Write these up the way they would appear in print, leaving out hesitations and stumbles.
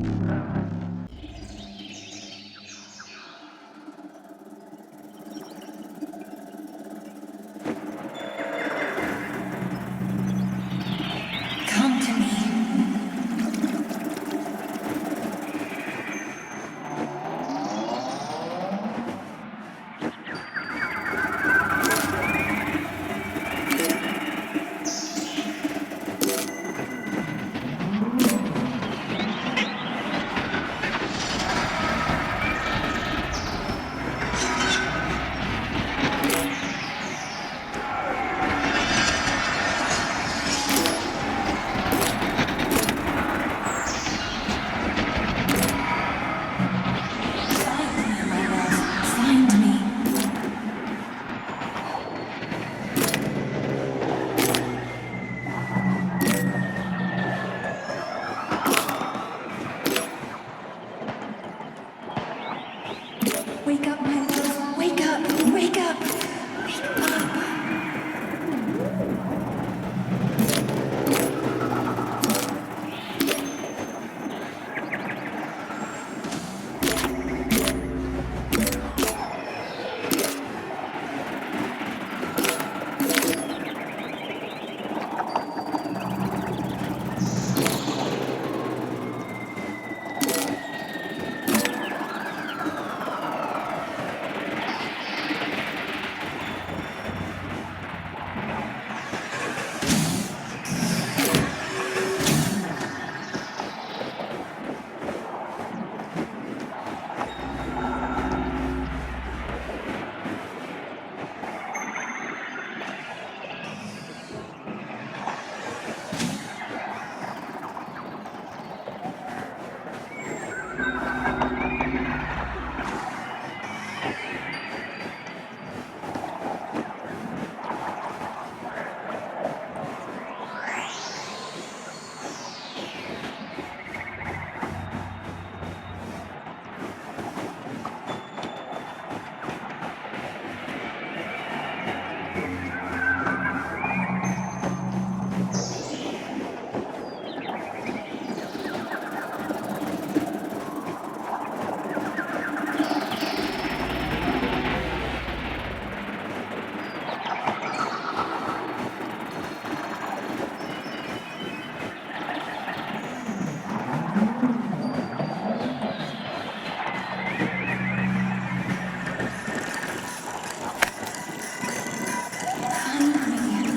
Come to me. Wake up, my love. Wake up. Wake up. Wake up.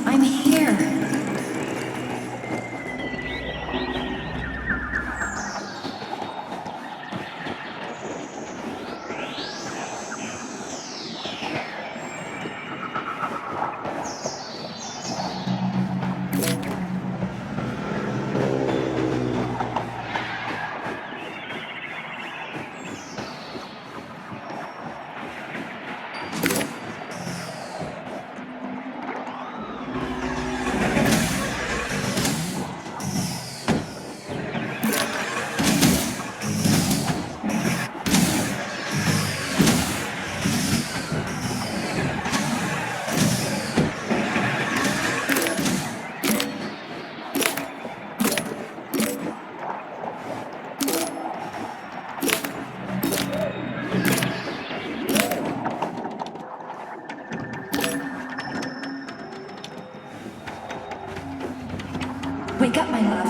I'm here. Wake up, my love.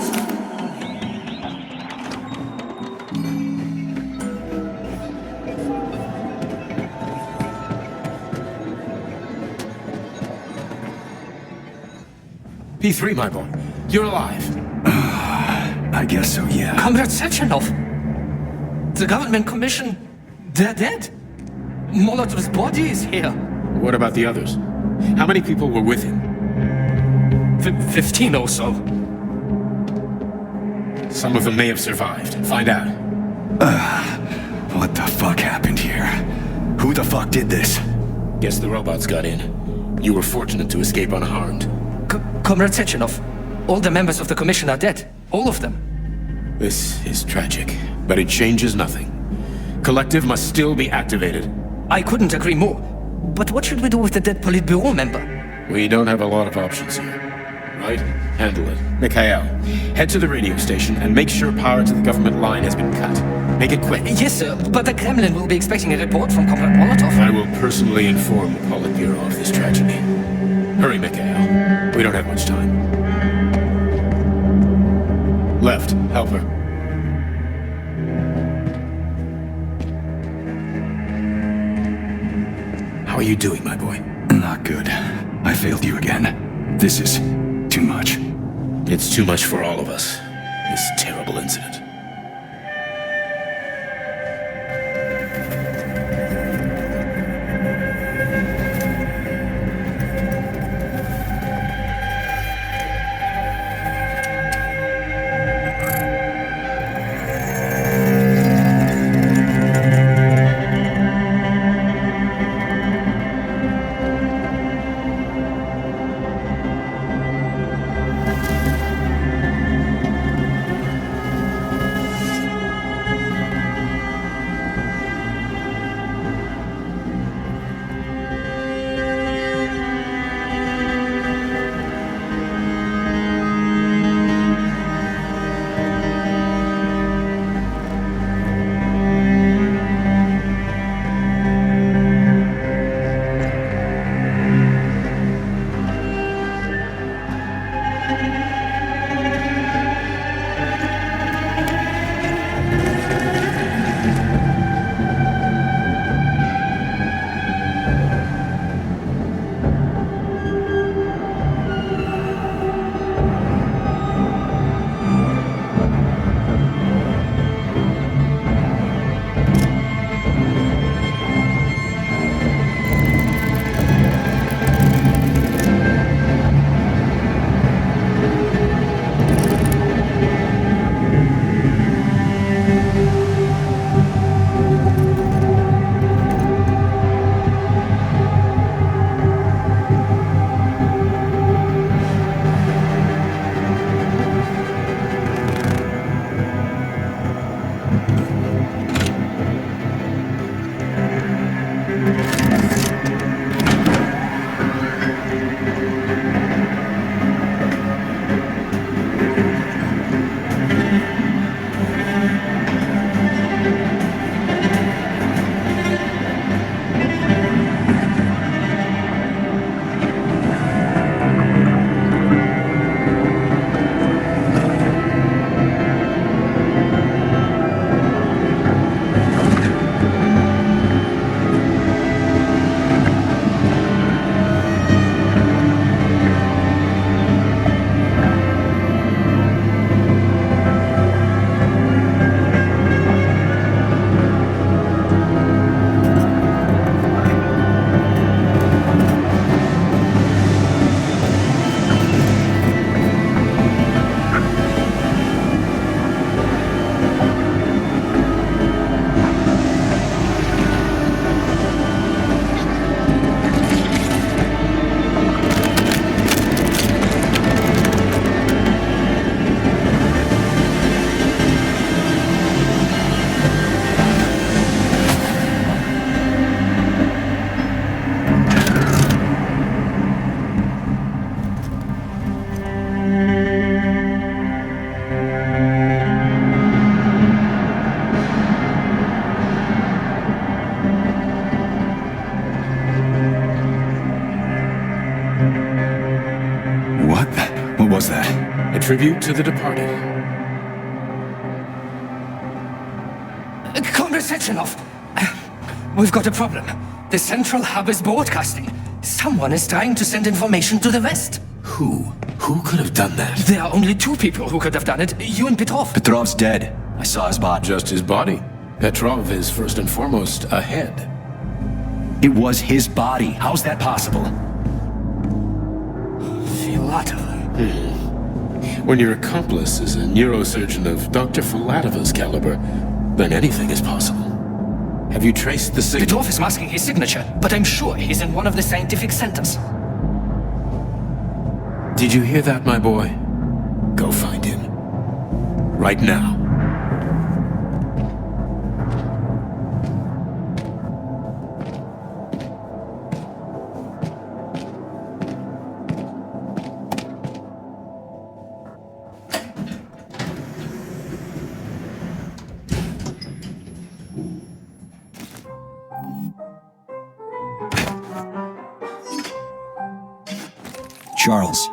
P3, my boy. You're alive. I guess so, yeah. Comrade Sechenov! The government commission, they're dead. Molotov's body is here. What about the others? How many people were with him? 15 or so. Some of them may have survived. Find out. What the fuck happened here? Who the fuck did this? Guess the robots got in. You were fortunate to escape unharmed. Comrade Sechenov, all the members of the commission are dead. All of them. This is tragic, but it changes nothing. Collective must still be activated. I couldn't agree more. But what should we do with the dead Politburo member? We don't have a lot of options here. right? Handle it. Mikhail, head to the radio station and make sure power to the government line has been cut. Make it quick. Yes, sir, but the Kremlin will be expecting a report from Comrade Molotov. I will personally inform the Politburo of this tragedy. Hurry, Mikhail. We don't have much time. Left, help her. How are you doing, my boy? Not good. I failed you again. This is too much. It's too much for all of us. This terrible incident. What was that? A tribute to the departed. Comrade Sechenov, we've got a problem. The central hub is broadcasting. Someone is trying to send information to the West. Who? Who could have done that? There are only two people who could have done it, you and Petrov. Petrov's dead. I saw his body. Just his body. Petrov is first and foremost a head. It was his body. How's that possible? Filatova. When your accomplice is a neurosurgeon of Dr. Filatova's caliber, then anything is possible. Have you traced the signal? Petrov is masking his signature, but I'm sure he's in one of the scientific centers. Did you hear that, my boy? Go find him. Right now. Charles,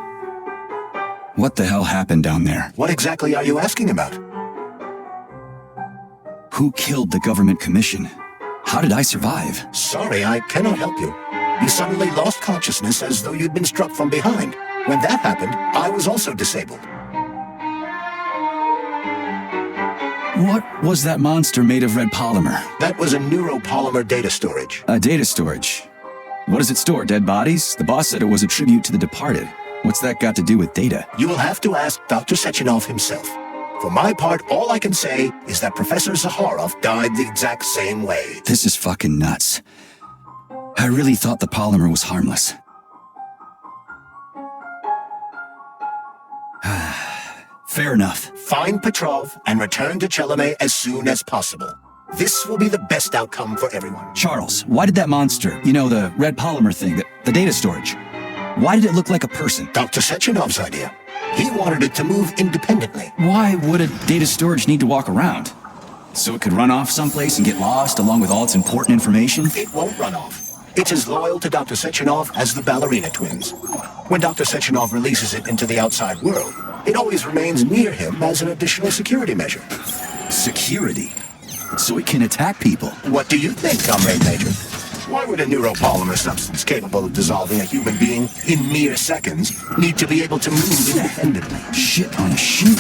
what the hell happened down there? What exactly are you asking about? Who killed the government commission? How did I survive? Sorry, I cannot help you. You suddenly lost consciousness as though you'd been struck from behind. When that happened, I was also disabled. What was that monster made of red polymer? That was a neuropolymer data storage. A data storage. What does it store, dead bodies? The boss said it was a tribute to the departed. What's that got to do with data? You will have to ask Dr. Sechenov himself. For my part, all I can say is that Professor Zaharov died the exact same way. This is fucking nuts. I really thought the polymer was harmless. Fair enough. Find Petrov and return to Chelome as soon as possible. This will be the best outcome for everyone. Charles, why did that monster, you know, the red polymer thing, the data storage, why did it look like a person? Dr. Sechenov's idea. He wanted it to move independently. Why would a data storage need to walk around? So it could run off someplace and get lost along with all its important information? It won't run off. It's as loyal to Dr. Sechenov as the ballerina twins. When Dr. Sechenov releases it into the outside world, it always remains near him as an additional security measure. Security? So it can attack people? What do you think, Comrade Major? Why would a neuropolymer substance capable of dissolving a human being in mere seconds need to be able to move independently? Shit on a shoe.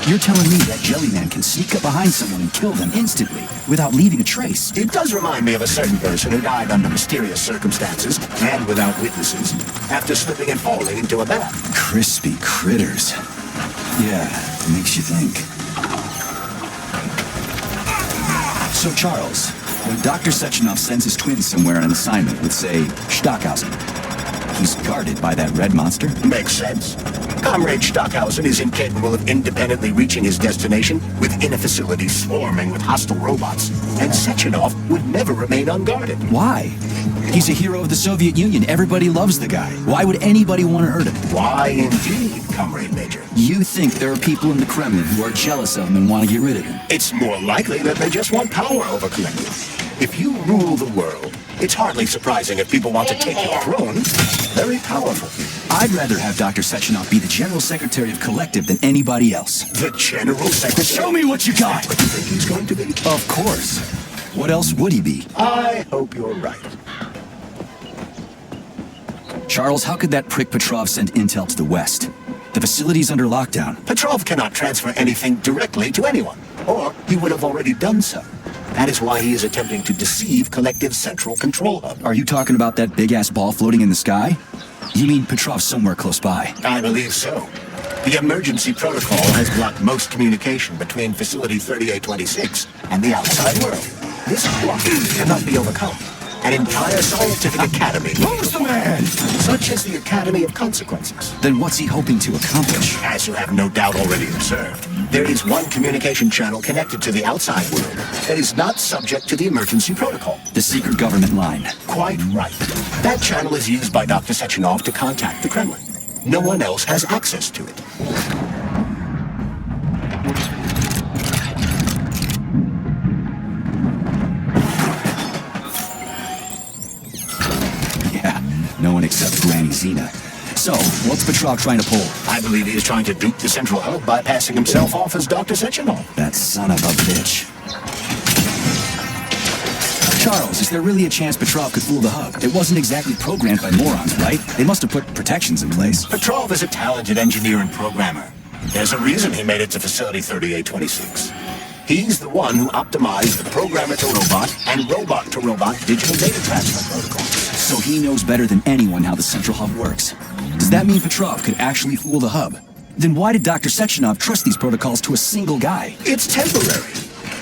You're telling me that Jellyman can sneak up behind someone and kill them instantly without leaving a trace? It does remind me of a certain person who died under mysterious circumstances and without witnesses after slipping and falling into a bath. Crispy critters. Yeah, makes you think. So Charles, when Dr. Sechenov sends his twins somewhere on an assignment with, say, Stockhausen, he's guarded by that red monster? Makes sense. Comrade Stockhausen is incapable of independently reaching his destination within a facility swarming with hostile robots, and Sechenov would never remain unguarded. Why? He's a hero of the Soviet Union. Everybody loves the guy. Why would anybody want to hurt him? Why indeed, Comrade Major? You think there are people in the Kremlin who are jealous of him and want to get rid of him? It's more likely that they just want power over Collective. If you rule the world, it's hardly surprising if people want to take your throne. Very powerful. I'd rather have Dr. Sechenov be the General Secretary of Collective than anybody else. The General Secretary? Show me what you got! What do you think he's going to be? Of course. What else would he be? I hope you're right. Charles, how could that prick Petrov send intel to the West? The facility's under lockdown. Petrov cannot transfer anything directly to anyone, or he would have already done so. That is why he is attempting to deceive Collective's central control hub. Are you talking about that big-ass ball floating in the sky? You mean Petrov's somewhere close by? I believe so. The emergency protocol has blocked most communication between Facility 3826 and the outside world. This blockade cannot be overcome. An entire scientific academy. Who's the man? Such as the Academy of Consequences. Then what's he hoping to accomplish? As you have no doubt already observed, there is one communication channel connected to the outside world that is not subject to the emergency protocol. The secret government line. Quite right. That channel is used by Dr. Sechenov to contact the Kremlin. No one else has access to it. Yeah, no one except Granny Zena. So, what's Petrov trying to pull? I believe he is trying to dupe the central hub by passing himself off as Dr. Sechenov. That son of a bitch. Charles, is there really a chance Petrov could fool the hub? It wasn't exactly programmed by morons, right? They must have put protections in place. Petrov is a talented engineer and programmer. There's a reason he made it to Facility 3826. He's the one who optimized the programmer-to-robot and robot-to-robot digital data transfer protocols. So he knows better than anyone how the central hub works. Does that mean Petrov could actually fool the hub? Then why did Dr. Sechenov trust these protocols to a single guy? It's temporary.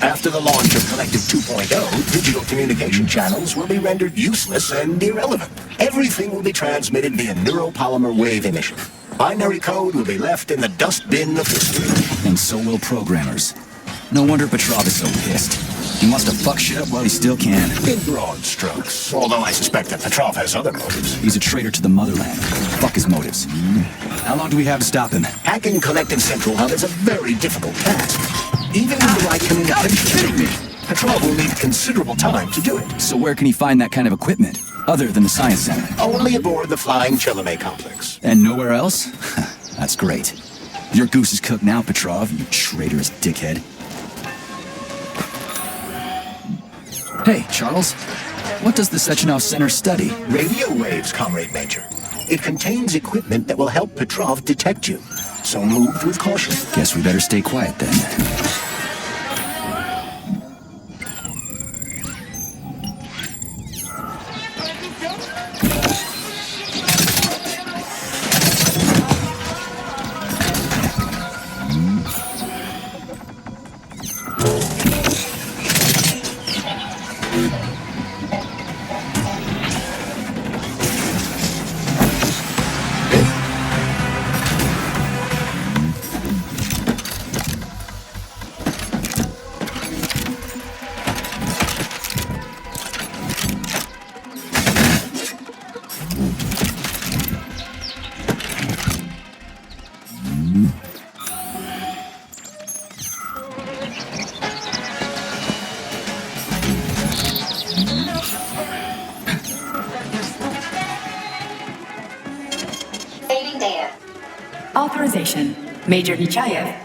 After the launch of Collective 2.0, digital communication channels will be rendered useless and irrelevant. Everything will be transmitted via neuropolymer wave emission. Binary code will be left in the dustbin of history. And so will programmers. No wonder Petrov is so pissed. He wants to fuck shit up while he still can. In broad strokes, although I suspect that Petrov has other motives. He's a traitor to the motherland. Fuck his motives. How long do we have to stop him? Hacking Collective Central Hub is a very difficult task. Even with the right communication, Petrov will need considerable time to do it. So where can he find that kind of equipment? Other than the Science Center. Only aboard the Flying Chilome complex. And nowhere else? That's great. Your goose is cooked now, Petrov, you traitorous dickhead. Hey, Charles. What does the Sechenov Center study? Radio waves, Comrade Major. It contains equipment that will help Petrov detect you. So move with caution. Guess we better stay quiet then. Saving data. Authorization. Major Nechayev.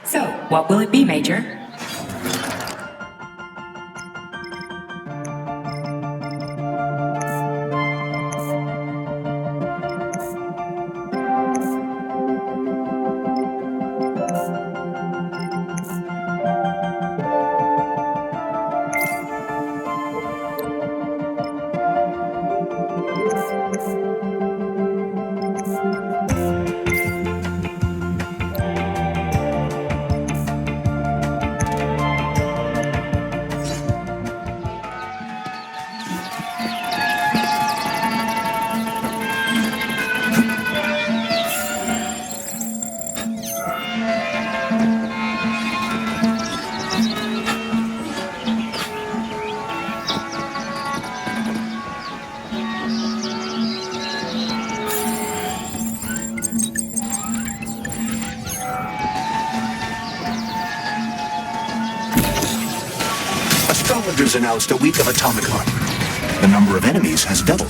So, what will it be, Major? Astrologers announced a week of atomic armor. The number of enemies has doubled.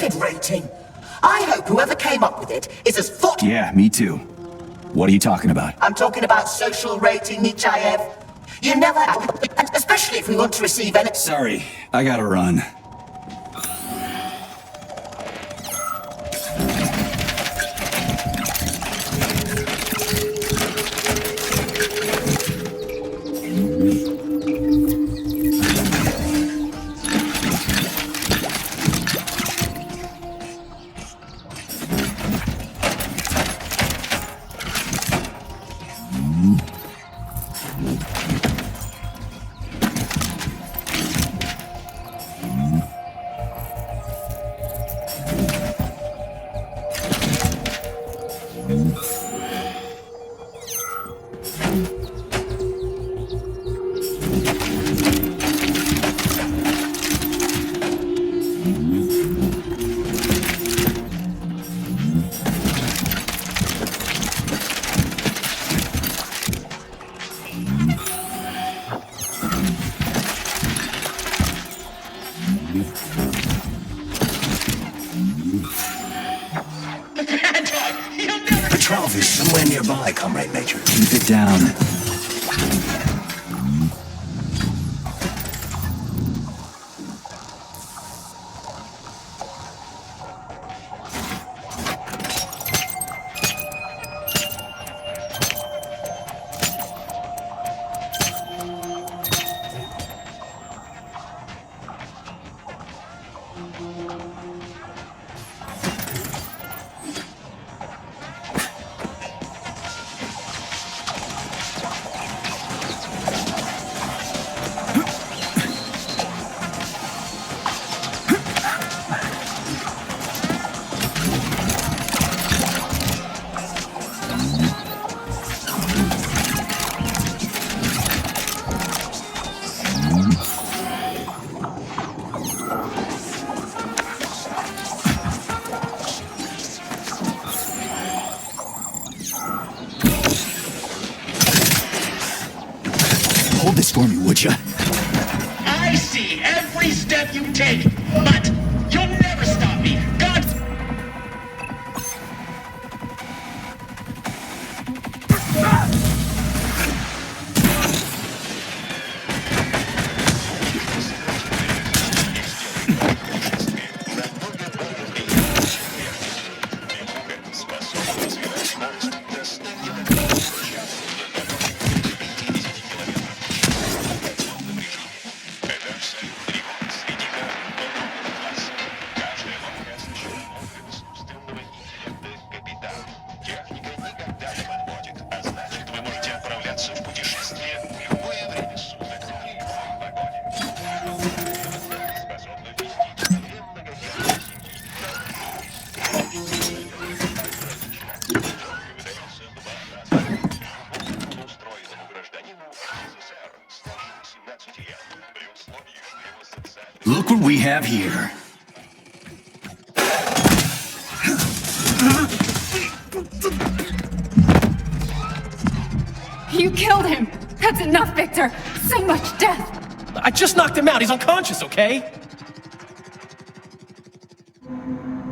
stupid rating. I hope whoever came up with it is as thought. Yeah, me too. What are you talking about? I'm talking about social rating, Nichayev. You never, especially if we want to receive any. Sorry, I gotta run. Petrov is somewhere nearby, Comrade Major. Keep it down. Hold this for me, would ya? I see every step you take, but you'll never stop me. God. Look what we have here. You killed him! That's enough, Victor! So much death! I just knocked him out. He's unconscious, okay?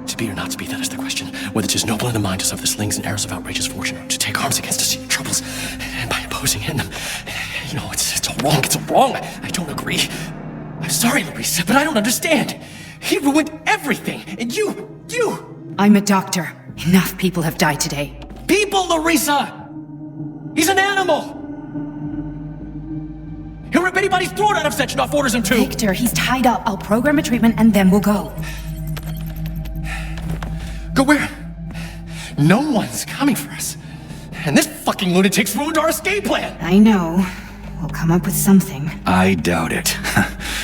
To be or not to be, that is the question. Whether 'tis noble in the mind to suffer the slings and arrows of outrageous fortune, or to take arms against us in your troubles, and by opposing in them, you know, it's all wrong. It's all wrong. I don't agree. I'm sorry, Larissa, but I don't understand. He ruined everything, and you... I'm a doctor. Enough people have died today. People, Larissa! He's an animal! He'll rip anybody's throat out of Sechenov orders him to! Victor, he's tied up. I'll program a treatment and then we'll go. Go where? No one's coming for us. And this fucking lunatic's ruined our escape plan! I know. We'll come up with something. I doubt it.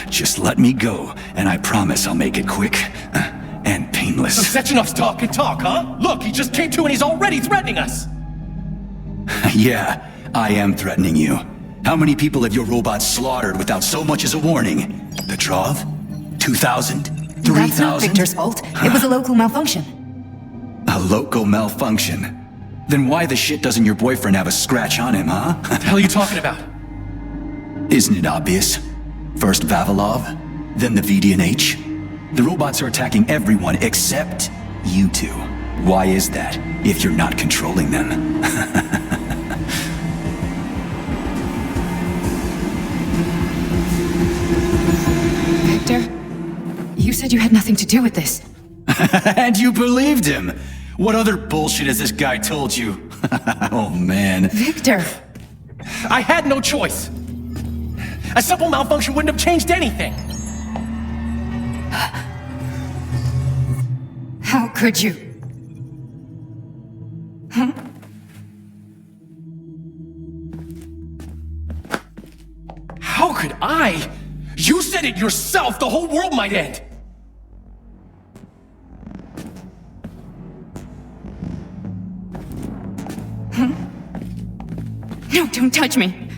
Just let me go, and I promise I'll make it quick and painless. So Sechenov's talk and talk, huh? Look, he just came to and he's already threatening us! Yeah, I am threatening you. How many people have your robots slaughtered without so much as a warning? Petrov? 2,000? 3,000? That's not Victor's fault. It was a local malfunction. A local malfunction? Then why the shit doesn't your boyfriend have a scratch on him, huh? What the hell are you talking about? Isn't it obvious? First Vavilov, then the VDNH. The robots are attacking everyone except you two. Why is that, if you're not controlling them? Victor, you said you had nothing to do with this. And you believed him! What other bullshit has this guy told you? Oh man. Victor! I had no choice. A simple malfunction wouldn't have changed anything. How could you? How could I? You said it yourself, the whole world might end. No, don't touch me.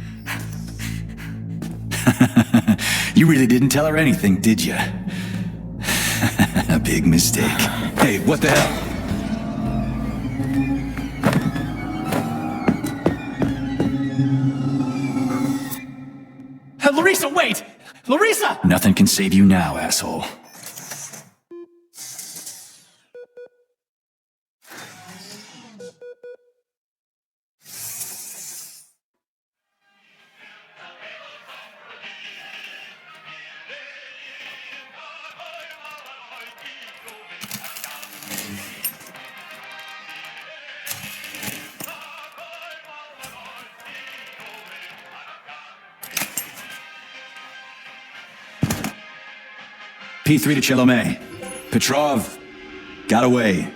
You really didn't tell her anything, did you? A big mistake. Hey, what the hell? Larissa, wait! Larissa! Nothing can save you now, asshole. P3 to Chilome. Petrov got away.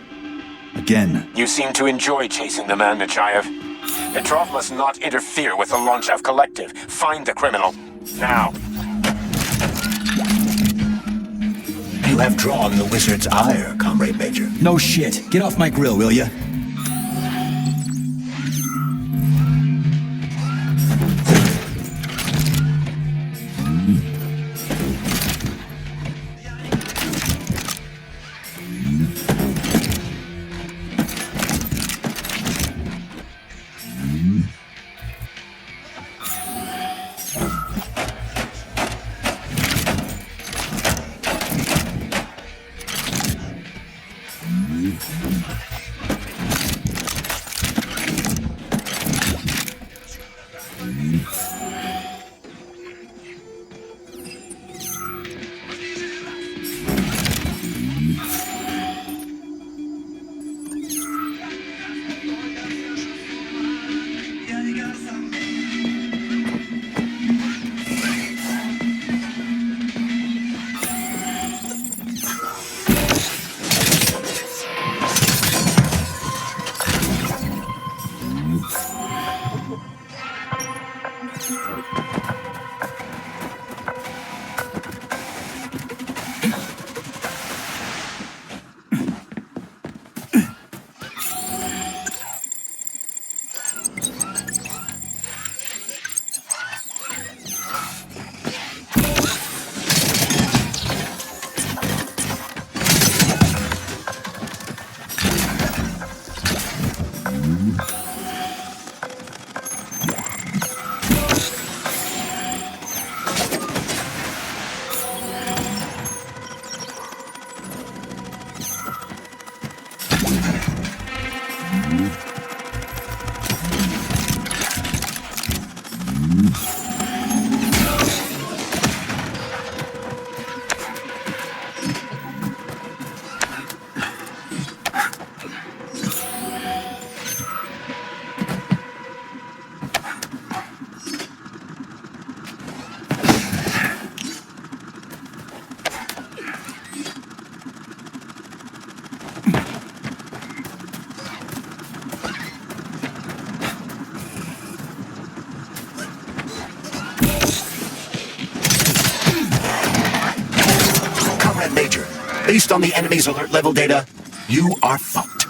Again. You seem to enjoy chasing the man, Nechayev. Petrov must not interfere with the Lonshav Collective. Find the criminal. Now. You have drawn the wizard's ire, Comrade Major. No shit. Get off my grill, will ya? Major, based on the enemy's alert level data, you are fucked.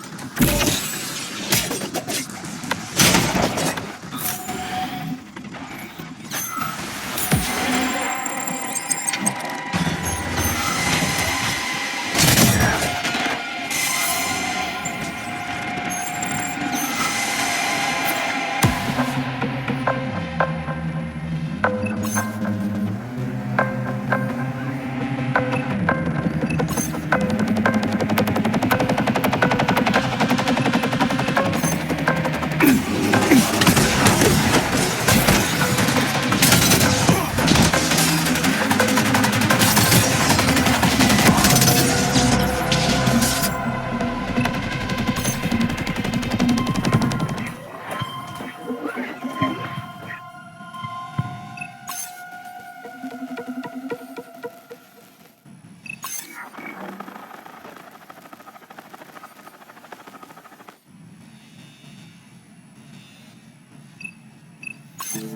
Where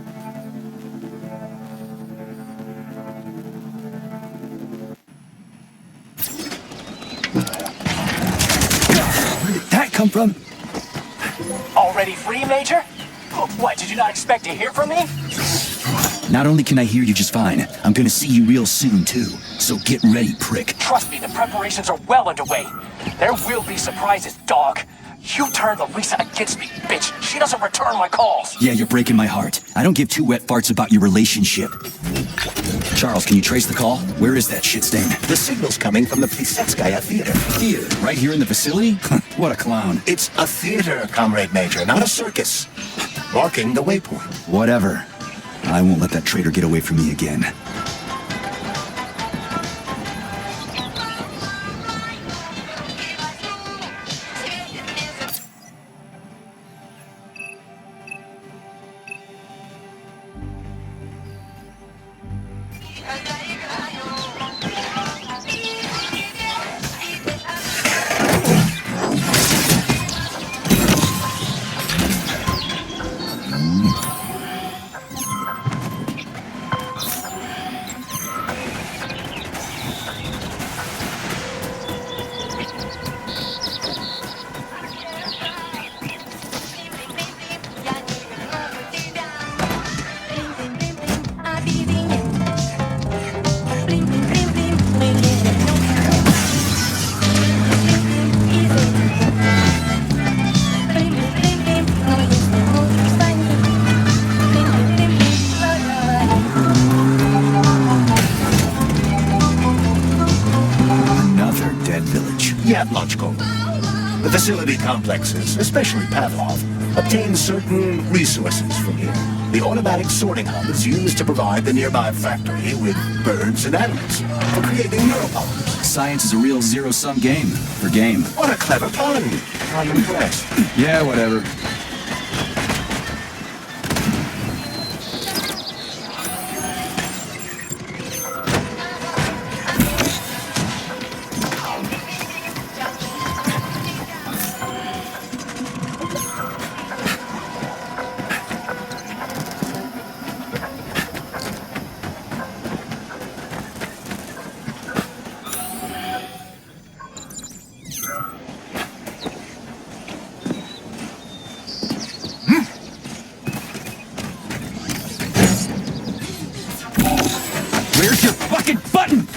did that come from? Already free, Major? What, did you not expect to hear from me? Not only can I hear you just fine, I'm gonna see you real soon, too. So get ready, prick. Trust me, the preparations are well underway. There will be surprises, dog. You turned Lisa against me, bitch. She doesn't return my calls. Yeah, you're breaking my heart. I don't give two wet farts about your relationship. Charles, can you trace the call? Where is that shit stain? The signal's coming from the Plisetskaya Theater. Theater? Right here in the facility? What a clown. It's a theater, Comrade Major, not a circus. Marking the waypoint. Whatever. I won't let that traitor get away from me again. The facility complexes, especially Pavlov, obtain certain resources from here. The automatic sorting hub is used to provide the nearby factory with birds and animals for creating neuropolymers. Science is a real zero-sum game. For game. What a clever pun! I'm impressed. Yeah, whatever. Where's your fucking button?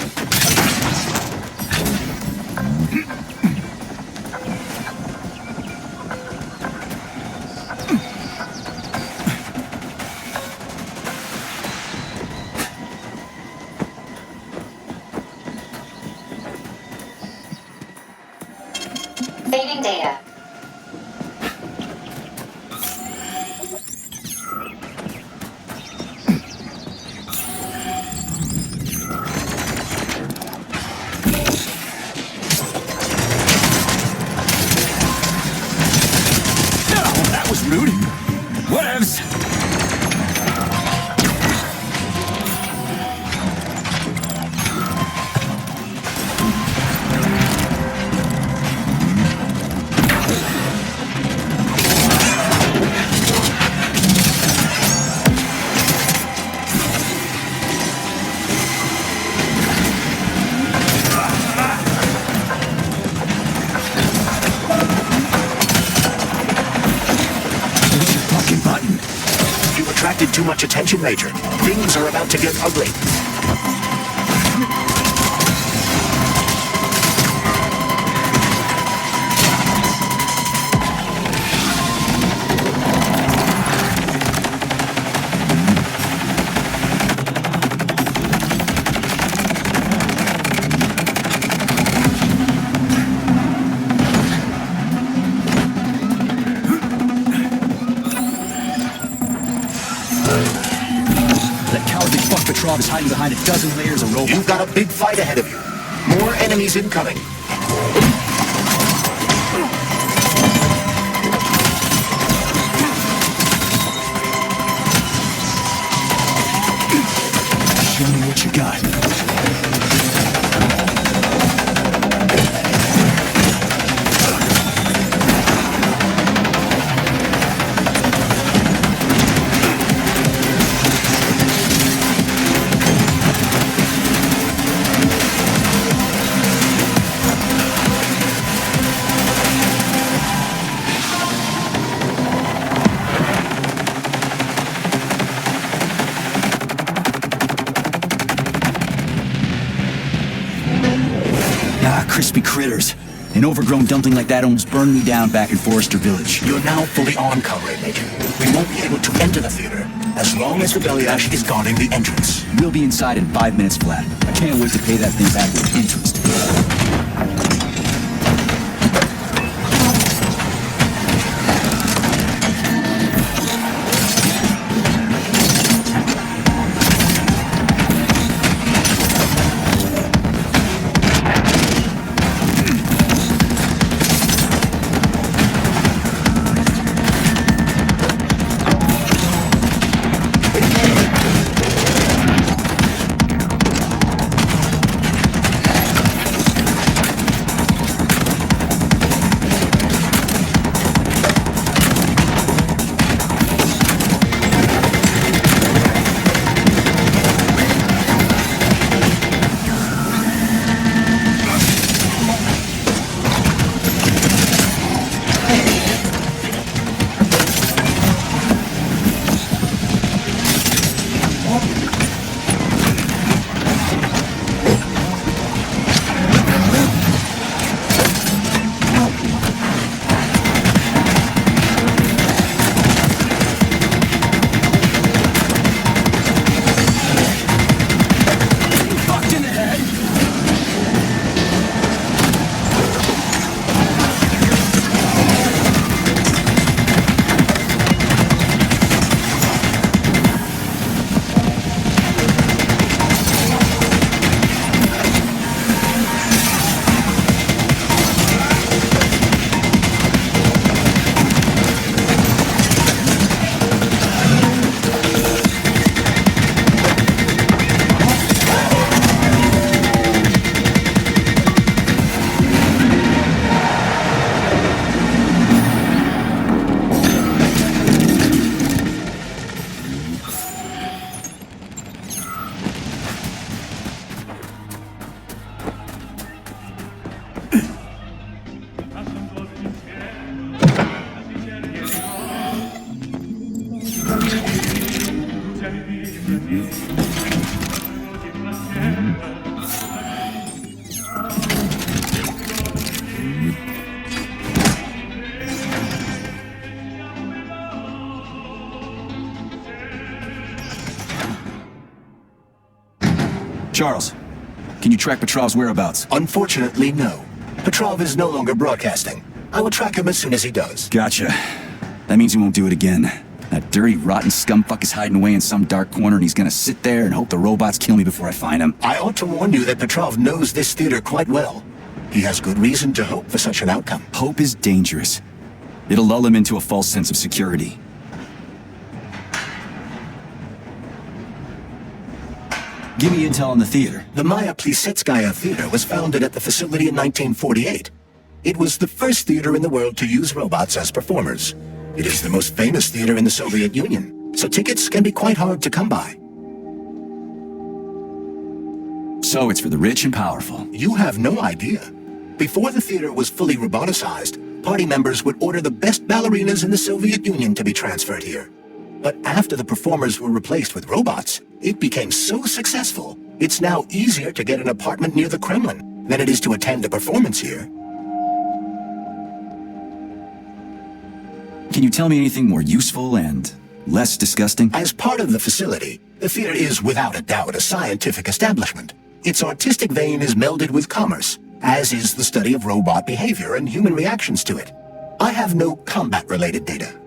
Saving data. That was rude. Whatevs. Attracted too much attention, Major. Things are about to get ugly. Petrov is hiding behind a dozen layers of robots. You've got a big fight ahead of you. More enemies incoming. Show me what you got. An overgrown dumpling like that almost burned me down back in Forrester Village. You're now fully armed, Comrade Major. We won't be able to enter the theater as long as the BELYASH is guarding the entrance. We'll be inside in 5 minutes flat. I can't wait to pay that thing back with interest. Charles, can you track Petrov's whereabouts? Unfortunately, no. Petrov is no longer broadcasting. I will track him as soon as he does. Gotcha. That means he won't do it again. That dirty, rotten scumfuck is hiding away in some dark corner and he's gonna sit there and hope the robots kill me before I find him. I ought to warn you that Petrov knows this theater quite well. He has good reason to hope for such an outcome. Hope is dangerous. It'll lull him into a false sense of security. Give me intel on the theater. The Maya Plisetskaya Theater was founded at the facility in 1948. It was the first theater in the world to use robots as performers. It is the most famous theater in the Soviet Union, so tickets can be quite hard to come by. So it's for the rich and powerful. You have no idea. Before the theater was fully roboticized, party members would order the best ballerinas in the Soviet Union to be transferred here. But after the performers were replaced with robots, it became so successful, it's now easier to get an apartment near the Kremlin than it is to attend a performance here. Can you tell me anything more useful and less disgusting? As part of the facility, the theater is without a doubt a scientific establishment. Its artistic vein is melded with commerce, as is the study of robot behavior and human reactions to it. I have no combat-related data.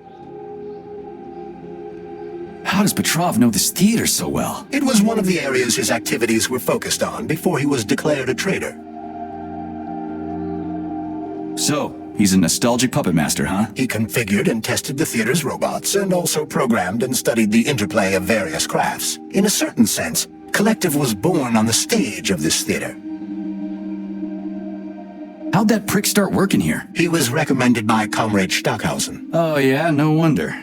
How does Petrov know this theater so well? It was one of the areas his activities were focused on before he was declared a traitor. So, he's a nostalgic puppet master, huh? He configured and tested the theater's robots and also programmed and studied the interplay of various crafts. In a certain sense, Collective was born on the stage of this theater. How'd that prick start working here? He was recommended by Comrade Stockhausen. Oh yeah, no wonder.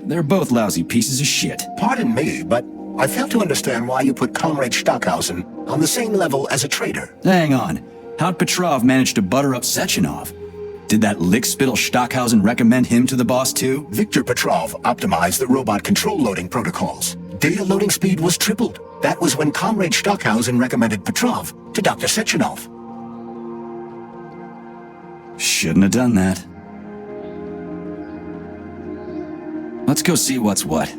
They're both lousy pieces of shit. Pardon me, but I fail to understand why you put Comrade Stockhausen on the same level as a traitor. Hang on. How'd Petrov manage to butter up Sechenov? Did that lick-spittle Stockhausen recommend him to the boss too? Viktor Petrov optimized the robot control loading protocols. Data loading speed was tripled. That was when Comrade Stockhausen recommended Petrov to Dr. Sechenov. Shouldn't have done that. Let's go see what's what.